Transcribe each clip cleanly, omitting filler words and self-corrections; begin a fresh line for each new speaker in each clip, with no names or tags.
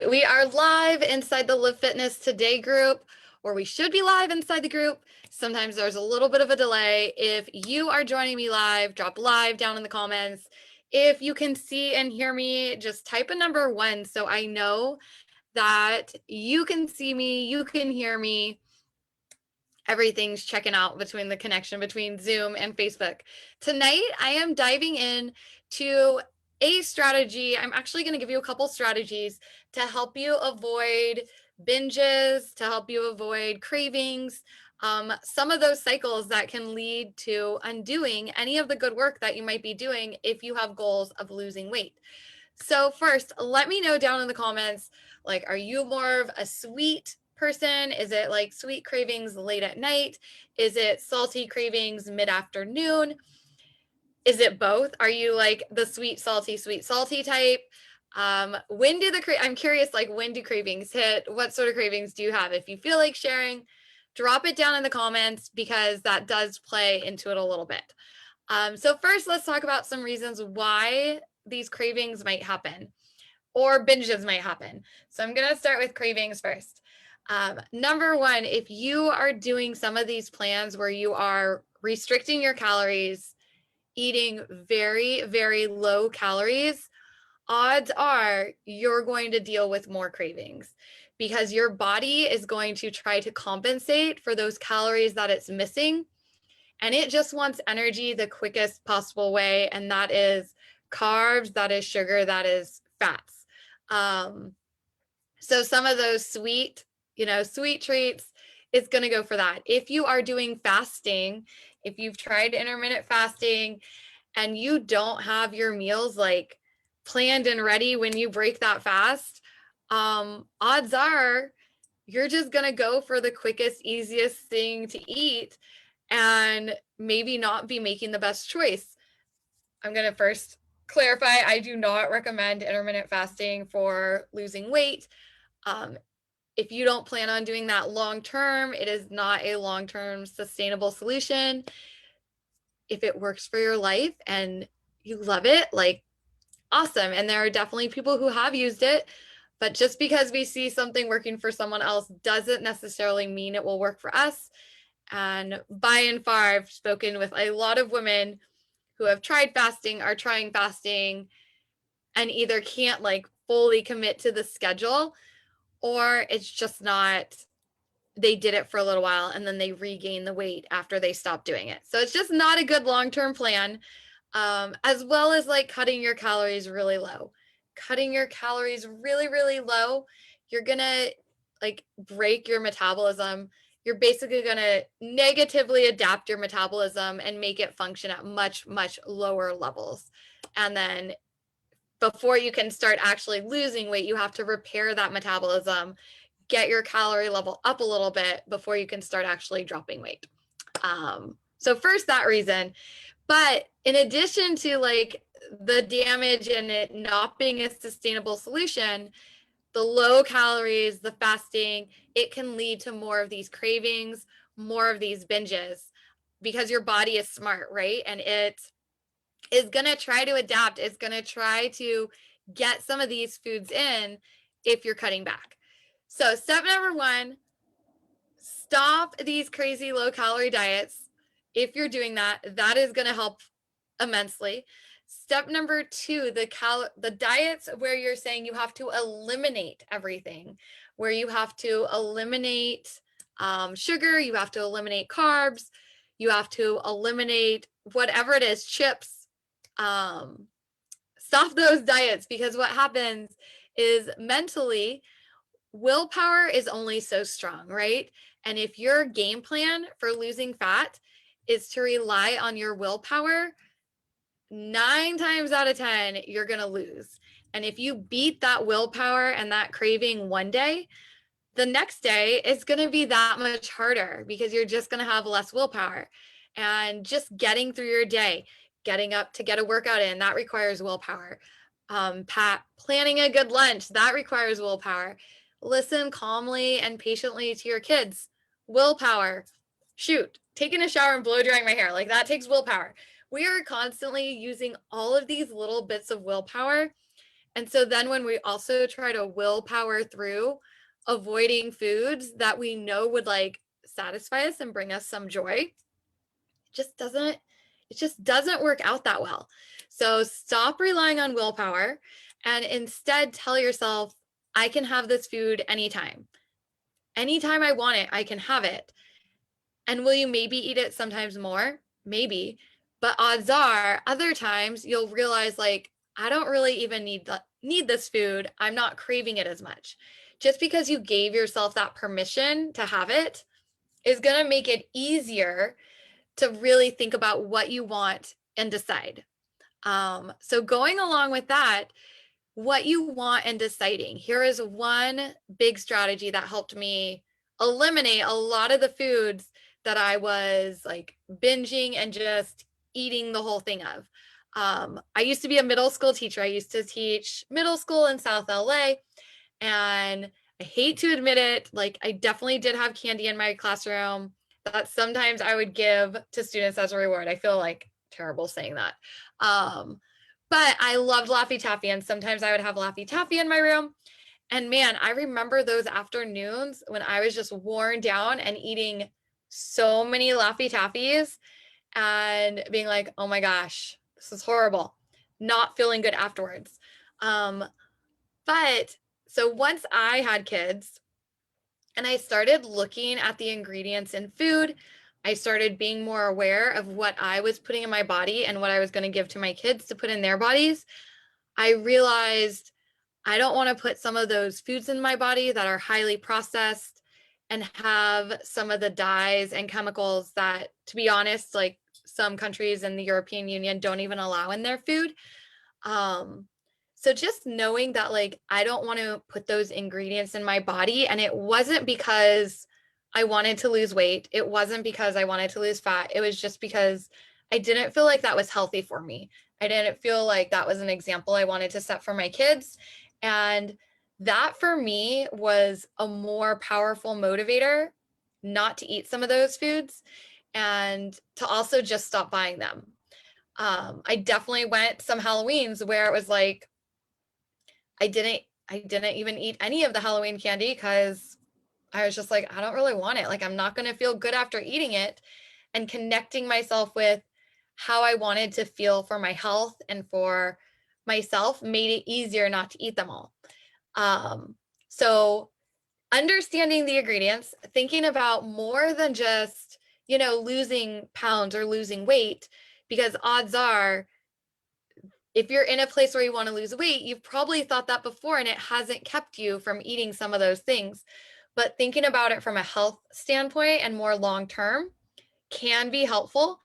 We are live inside the Live Fitness Today group, or we should be live inside the group. Sometimes there's a little bit of a delay. If you are joining me live, drop live down in the comments. If you can see and hear me, just type a number 1 so I know that you can see me, you can hear me. Everything's checking out between the connection between Zoom and Facebook. Tonight, I am diving in to a strategy. I'm actually going to give you a couple strategies to help you avoid binges, to help you avoid cravings, some of those cycles that can lead to undoing any of the good work that you might be doing if you have goals of losing weight. So first, let me know down in the comments, like, are you more of a sweet person? Is it like sweet cravings late at night? Is it salty cravings mid-afternoon? Is it both? Are you like the sweet, salty type? When do I'm curious, like, when do cravings hit? What sort of cravings do you have? If you feel like sharing, drop it down in the comments because that does play into it a little bit. So first, let's talk about some reasons why these cravings might happen or binges might happen. So I'm going to start with cravings first. Number 1, if you are doing some of these plans where you are restricting your calories, eating very, very low calories, odds are you're going to deal with more cravings because your body is going to try to compensate for those calories that it's missing. And it just wants energy the quickest possible way. And that is carbs, that is sugar, that is fats. So some of those sweet treats, it's going to go for that. If you are doing fasting, if you've tried intermittent fasting and you don't have your meals like planned and ready when you break that fast, odds are you're just going to go for the quickest, easiest thing to eat and maybe not be making the best choice. I'm going to first clarify, I do not recommend intermittent fasting for losing weight. If you don't plan on doing that long term, it is not a long-term sustainable solution. If it works for your life and you love it, like, awesome. And there are definitely people who have used it, but just because we see something working for someone else doesn't necessarily mean it will work for us. And by and far, I've spoken with a lot of women who have tried fasting, are trying fasting, and either can't like fully commit to the schedule, or it's just not, they did it for a little while and then they regain the weight after they stop doing it. So it's just not a good long-term plan, as well as like cutting your calories really low. Cutting your calories really, really low, you're gonna like break your metabolism. You're basically gonna negatively adapt your metabolism and make it function at much, much lower levels. And then before you can start actually losing weight, you have to repair that metabolism, get your calorie level up a little bit before you can start actually dropping weight. So first, that reason. But in addition to like the damage and it not being a sustainable solution, the low calories, the fasting, it can lead to more of these cravings, more of these binges, because your body is smart, right? And it is going to try to adapt. It's going to try to get some of these foods in if you're cutting back. So step number 1, stop these crazy low calorie diets. If you're doing that, that is going to help immensely. Step number 2, the diets where you're saying you have to eliminate everything, where you have to eliminate sugar, you have to eliminate carbs, you have to eliminate whatever it is, chips. Stop those diets, because what happens is mentally, willpower is only so strong, right? And if your game plan for losing fat is to rely on your willpower, 9 times out of 10, you're going to lose. And if you beat that willpower and that craving one day, the next day it's going to be that much harder because you're just going to have less willpower. And just getting through your day, getting up to get a workout in, that requires willpower. Planning a good lunch, that requires willpower. Listen calmly and patiently to your kids, willpower. Shoot, taking a shower and blow drying my hair, like, that takes willpower. We are constantly using all of these little bits of willpower, And so then when we also try to willpower through avoiding foods that we know would like satisfy us and bring us some joy, it just doesn't work out that well. So stop relying on willpower and instead tell yourself, I can have this food anytime. Anytime I want it, I can have it. And will you maybe eat it sometimes more? Maybe. But odds are other times you'll realize like, I don't really even need this food. I'm not craving it as much. Just because you gave yourself that permission to have it is going to make it easier to really think about what you want and decide. So going along with that, what you want and deciding. Here is one big strategy that helped me eliminate a lot of the foods that I was like binging and just eating the whole thing of. I used to be a middle school teacher. I used to teach middle school in South LA, and I hate to admit it, like I definitely did have candy in my classroom that sometimes I would give to students as a reward. I feel like terrible saying that. But I loved Laffy Taffy, and sometimes I would have Laffy Taffy in my room. And man, I remember those afternoons when I was just worn down and eating so many Laffy Taffies and being like, oh my gosh, this is horrible. Not feeling good afterwards. But so once I had kids and I started looking at the ingredients in food, I started being more aware of what I was putting in my body and what I was going to give to my kids to put in their bodies. I realized I don't want to put some of those foods in my body that are highly processed and have some of the dyes and chemicals that, to be honest, like some countries in the European Union don't even allow in their food. So just knowing that like I don't want to put those ingredients in my body, and it wasn't because I wanted to lose weight. It wasn't because I wanted to lose fat. It was just because I didn't feel like that was healthy for me. I didn't feel like that was an example I wanted to set for my kids. And that for me was a more powerful motivator not to eat some of those foods and to also just stop buying them. I definitely went some Halloweens where it was like I didn't even eat any of the Halloween candy because I was just like, I don't really want it. Like I'm not going to feel good after eating it. And connecting myself with how I wanted to feel for my health and for myself made it easier not to eat them all. So understanding the ingredients, thinking about more than just, losing pounds or losing weight, because odds are if you're in a place where you want to lose weight, you've probably thought that before and it hasn't kept you from eating some of those things. But thinking about it from a health standpoint and more long term can be helpful.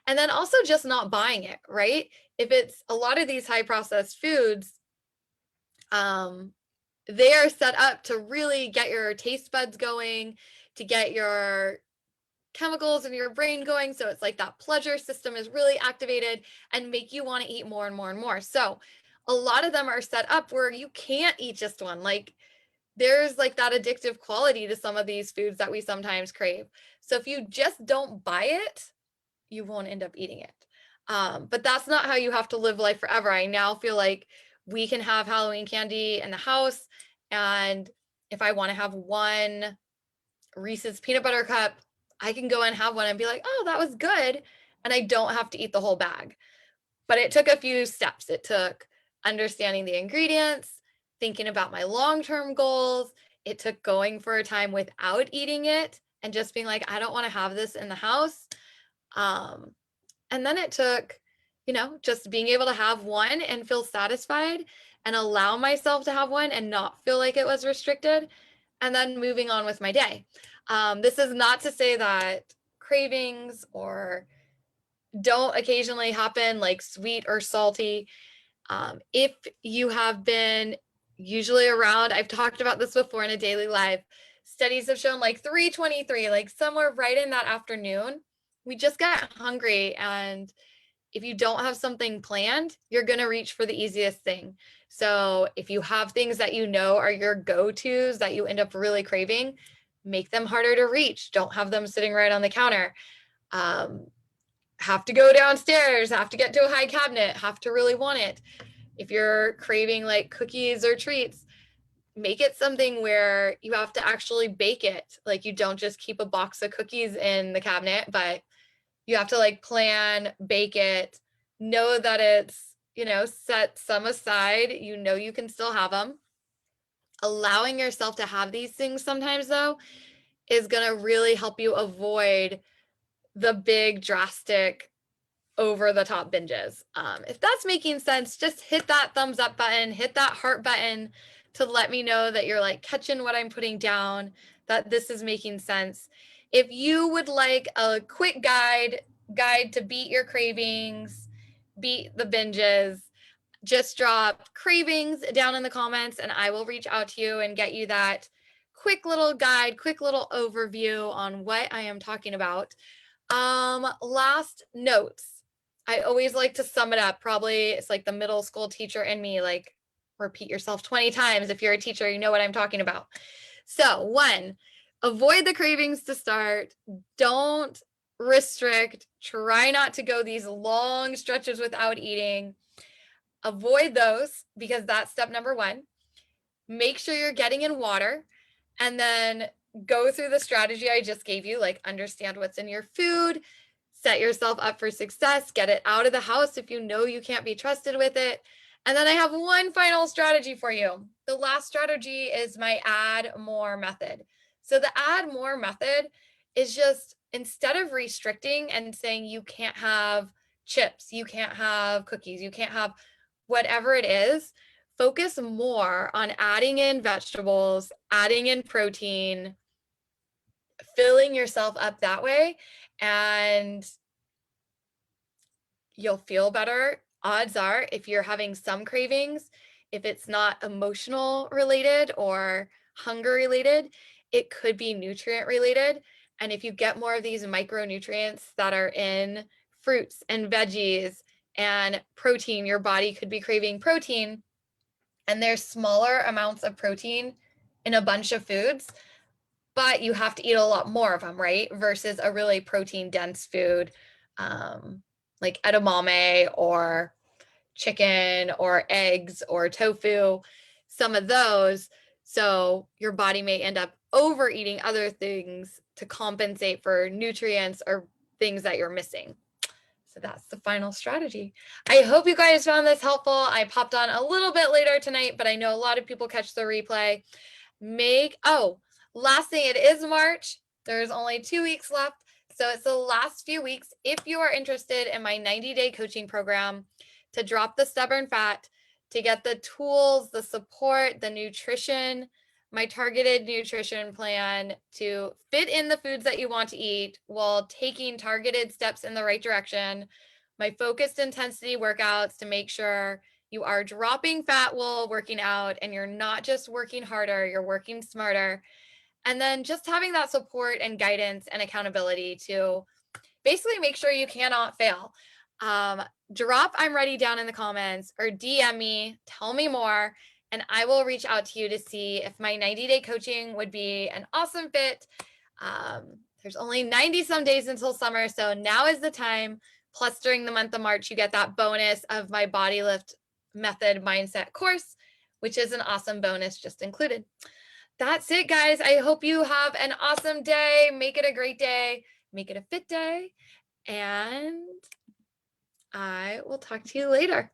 And then also just not buying it, right? If it's a lot of these high processed foods, they are set up to really get your taste buds going, to get your chemicals in your brain going. So it's like that pleasure system is really activated and make you want to eat more and more and more. So a lot of them are set up where you can't eat just one. Like there's like that addictive quality to some of these foods that we sometimes crave. So if you just don't buy it, you won't end up eating it. But that's not how you have to live life forever. I now feel like we can have Halloween candy in the house. And if I want to have one Reese's peanut butter cup, I can go and have one and be like, oh, that was good. And I don't have to eat the whole bag. But it took a few steps. It took understanding the ingredients, thinking about my long-term goals. It took going for a time without eating it and just being like, I don't want to have this in the house. And then it took, just being able to have one and feel satisfied and allow myself to have one and not feel like it was restricted, and then moving on with my day. This is not to say that cravings or don't occasionally happen, like sweet or salty. If you have been usually around, I've talked about this before in a daily life, studies have shown like 3:23, like somewhere right in that afternoon, we just get hungry. And if you don't have something planned, you're going to reach for the easiest thing. So if you have things that are your go-tos that you end up really craving, make them harder to reach. Don't have them sitting right on the counter. Have to go downstairs, have to get to a high cabinet, have to really want it. If you're craving like cookies or treats, make it something where you have to actually bake it. Like, you don't just keep a box of cookies in the cabinet, but you have to like plan, bake it, know that it's, set some aside, you can still have them. Allowing yourself to have these things sometimes, though, is going to really help you avoid the big, drastic, over the top binges. If that's making sense, just hit that thumbs up button, hit that heart button to let me know that you're like catching what I'm putting down, that this is making sense. If you would like a quick guide to beat your cravings, beat the binges, just drop cravings down in the comments and I will reach out to you and get you that quick little guide, quick little overview on what I am talking about. Last notes. I always like to sum it up. Probably it's like the middle school teacher in me, like repeat yourself 20 times. If you're a teacher, you know what I'm talking about. So 1, avoid the cravings to start. Don't restrict. Try not to go these long stretches without eating. Avoid those because that's step number 1. Make sure you're getting in water, and then go through the strategy I just gave you, like understand what's in your food, set yourself up for success, get it out of the house if you know you can't be trusted with it. And then I have one final strategy for you. The last strategy is my add more method. So the add more method is just, instead of restricting and saying you can't have chips, you can't have cookies, you can't have whatever it is, focus more on adding in vegetables, adding in protein, filling yourself up that way, and you'll feel better. Odds are, if you're having some cravings, if it's not emotional related or hunger related, it could be nutrient related. And if you get more of these micronutrients that are in fruits and veggies and protein, your body could be craving protein. And there's smaller amounts of protein in a bunch of foods, but you have to eat a lot more of them, right? Versus a really protein dense food, like edamame or chicken or eggs or tofu, some of those. So your body may end up overeating other things to compensate for nutrients or things that you're missing. So that's the final strategy. I hope you guys found this helpful. I popped on a little bit later tonight, but I know a lot of people catch the replay. Last thing, it is March. There's only 2 weeks left. So it's the last few weeks. If you are interested in my 90-day coaching program to drop the stubborn fat, to get the tools, the support, the nutrition, my targeted nutrition plan to fit in the foods that you want to eat while taking targeted steps in the right direction, my focused intensity workouts to make sure you are dropping fat while working out and you're not just working harder, you're working smarter. And then just having that support and guidance and accountability to basically make sure you cannot fail. Drop "I'm ready" down in the comments or DM me, tell me more, and I will reach out to you to see if my 90-day coaching would be an awesome fit. There's only 90 some days until summer, so now is the time. Plus, during the month of March, you get that bonus of my body lift method mindset course, which is an awesome bonus just included. That's it, guys. I hope you have an awesome day. Make it a great day. Make it a fit day. And I will talk to you later.